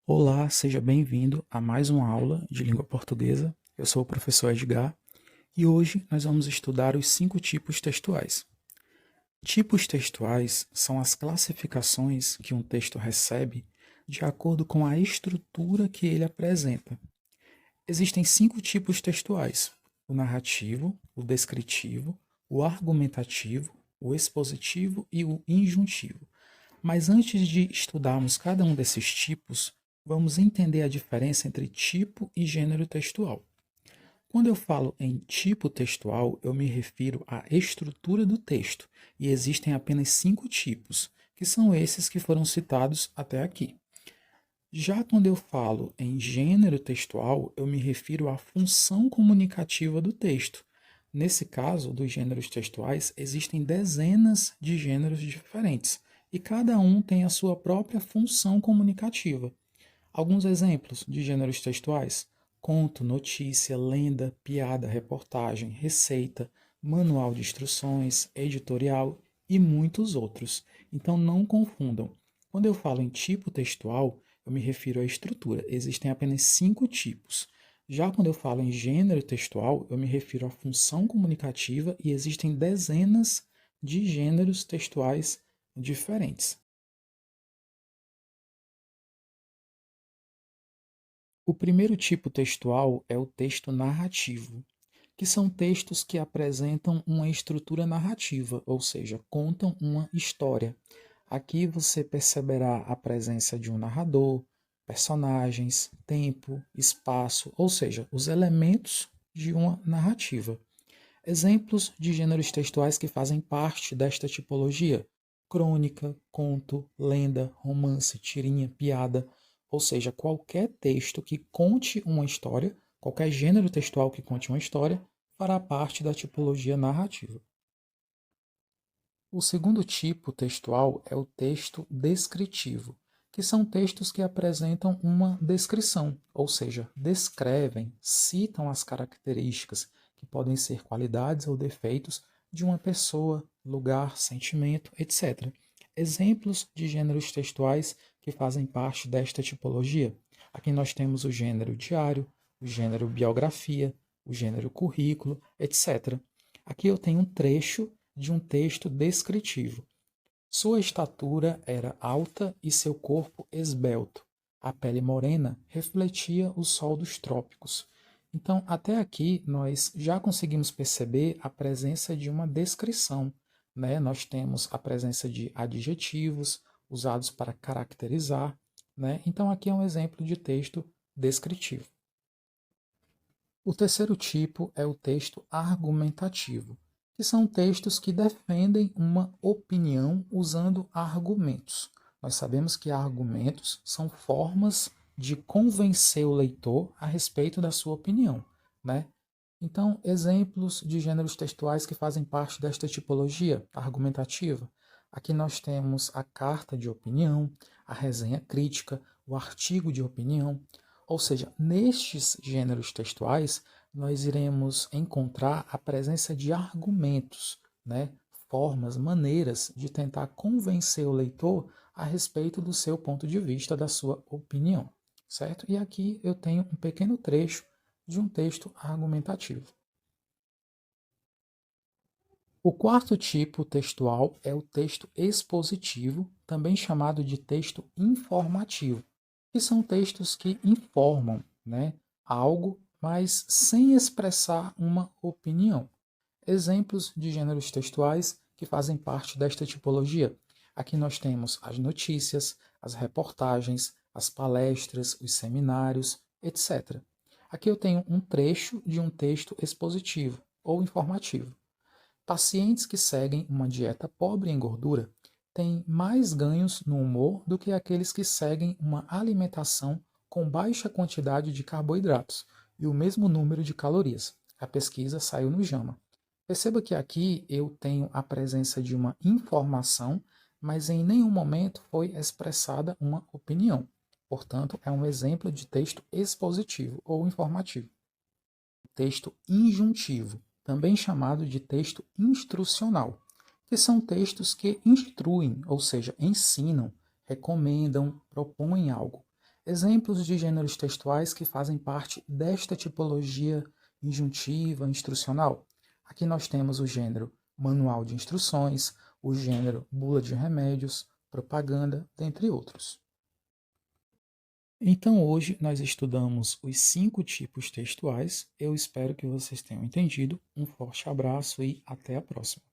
Olá, seja bem-vindo a mais uma aula de língua portuguesa. Eu sou o professor Edgar e hoje nós vamos estudar os 5 tipos textuais. Tipos textuais são as classificações que um texto recebe de acordo com a estrutura que ele apresenta. Existem 5 tipos textuais: o narrativo, o descritivo, o argumentativo, o expositivo e o injuntivo. Mas antes de estudarmos cada um desses tipos, vamos entender a diferença entre tipo e gênero textual. Quando eu falo em tipo textual, eu me refiro à estrutura do texto, e existem apenas 5 tipos, que são esses que foram citados até aqui. Já quando eu falo em gênero textual, eu me refiro à função comunicativa do texto. Nesse caso, dos gêneros textuais, existem dezenas de gêneros diferentes, e cada um tem a sua própria função comunicativa. Alguns exemplos de gêneros textuais: conto, notícia, lenda, piada, reportagem, receita, manual de instruções, editorial e muitos outros. Então não confundam. Quando eu falo em tipo textual, eu me refiro à estrutura. Existem apenas 5 tipos. Já quando eu falo em gênero textual, eu me refiro à função comunicativa e existem dezenas de gêneros textuais diferentes. O primeiro tipo textual é o texto narrativo, que são textos que apresentam uma estrutura narrativa, ou seja, contam uma história. Aqui você perceberá a presença de um narrador, personagens, tempo, espaço, ou seja, os elementos de uma narrativa. Exemplos de gêneros textuais que fazem parte desta tipologia: crônica, conto, lenda, romance, tirinha, piada, ou seja, qualquer texto que conte uma história, qualquer gênero textual que conte uma história, fará parte da tipologia narrativa. O segundo tipo textual é o texto descritivo, que são textos que apresentam uma descrição, ou seja, descrevem, citam as características, que podem ser qualidades ou defeitos, de uma pessoa, lugar, sentimento, etc. Exemplos de gêneros textuais que fazem parte desta tipologia. Aqui nós temos o gênero diário, o gênero biografia, o gênero currículo, etc. Aqui eu tenho um trecho de um texto descritivo. Sua estatura era alta e seu corpo esbelto. A pele morena refletia o sol dos trópicos. Então, até aqui, nós já conseguimos perceber a presença de uma descrição, né? Nós temos a presença de adjetivos usados para caracterizar, né? Então, aqui é um exemplo de texto descritivo. O terceiro tipo é o texto argumentativo, que são textos que defendem uma opinião usando argumentos. Nós sabemos que argumentos são formas de convencer o leitor a respeito da sua opinião, né? Então, exemplos de gêneros textuais que fazem parte desta tipologia argumentativa. Aqui nós temos a carta de opinião, a resenha crítica, o artigo de opinião. Ou seja, nestes gêneros textuais, nós iremos encontrar a presença de argumentos, né? Formas, maneiras de tentar convencer o leitor a respeito do seu ponto de vista, da sua opinião, certo? E aqui eu tenho um pequeno trecho de um texto argumentativo. O quarto tipo textual é o texto expositivo, também chamado de texto informativo, que são textos que informam, né, algo, mas sem expressar uma opinião. Exemplos de gêneros textuais que fazem parte desta tipologia. Aqui nós temos as notícias, as reportagens, as palestras, os seminários, etc. Aqui eu tenho um trecho de um texto expositivo ou informativo. Pacientes que seguem uma dieta pobre em gordura têm mais ganhos no humor do que aqueles que seguem uma alimentação com baixa quantidade de carboidratos e o mesmo número de calorias. A pesquisa saiu no JAMA. Perceba que aqui eu tenho a presença de uma informação, mas em nenhum momento foi expressada uma opinião. Portanto, é um exemplo de texto expositivo ou informativo. Texto injuntivo, também chamado de texto instrucional, que são textos que instruem, ou seja, ensinam, recomendam, propõem algo. Exemplos de gêneros textuais que fazem parte desta tipologia injuntiva instrucional. Aqui nós temos o gênero manual de instruções, o gênero bula de remédios, propaganda, dentre outros. Então, hoje nós estudamos os 5 tipos textuais. Eu espero que vocês tenham entendido. Um forte abraço e até a próxima.